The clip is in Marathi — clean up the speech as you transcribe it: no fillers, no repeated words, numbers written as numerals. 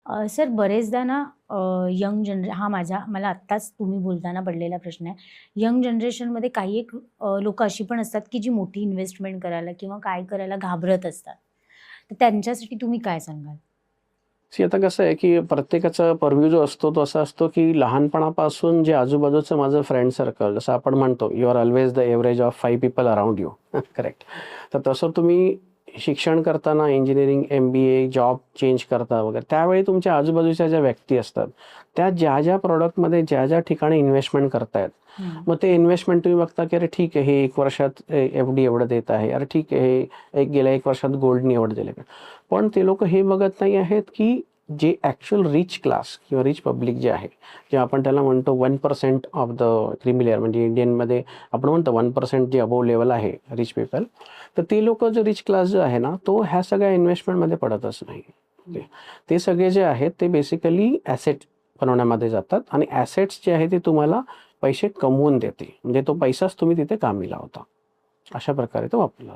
सर बरेचदा ना यंग हा मला आत्ताच तुम्ही बोलताना पडलेला प्रश्न आहे. यंग जनरेशनमध्ये काही एक लोकं अशी पण असतात, की जी मोठी इन्व्हेस्टमेंट करायला किंवा काय करायला घाबरत असतात. तर त्यांच्यासाठी तुम्ही काय सांगाल? सी आता कसं आहे, की प्रत्येकाचा पर्व्ह्यू जो असतो तो असा असतो, की लहानपणापासून जे आजूबाजूचं माझं फ्रेंड सर्कल जसं आपण म्हणतो, you are always the average of 5 people around you. Correct. तर तसं तुम्ही शिक्षण करताना इंजिनिअरिंग, एम-बी-ए, जॉब चेंज करता वगैरे, त्यावेळी तुमच्या आजूबाजूच्या ज्या व्यक्ती असतात, त्या ज्या प्रॉडक्टमध्ये ज्या ठिकाणी इन्व्हेस्टमेंट करतायत, हं. मग ते इन्व्हेस्टमेंट तुम्ही बघता, की अरे ठीक आहे, हे 1 वर्षात एफ-डी एवढं देत आहे. अरे ठीक आहे, हे गेल्या 1 वर्षात गोल्डनी एवढं दिलं. पण ते लोकं हे बघत नाही आहेत, की जे ॲक्चुअल रिच क्लास किंवा रिच पब्लिक जे आहे, जे आपण त्याला म्हणतो 1% ऑफ द क्रीमी लेयर, म्हणजे इंडियनमध्ये आपण म्हणतो 1% जे अबोव्ह लेवल आहे रिच पीपल, तर ते लोकं जो रिच क्लास जो आहे ना, तो ह्या सगळ्या इन्व्हेस्टमेंटमध्ये पडतच नाही. ते सगळे जे आहेत ते बेसिकली ॲसेट बनवण्यामध्ये जातात आणि ॲसेट्स जे आहे ते तुम्हाला पैसे कमवून देते. म्हणजे तो पैसाच तुम्ही तिथे कामी लावता. अशा प्रकारे तो वापरला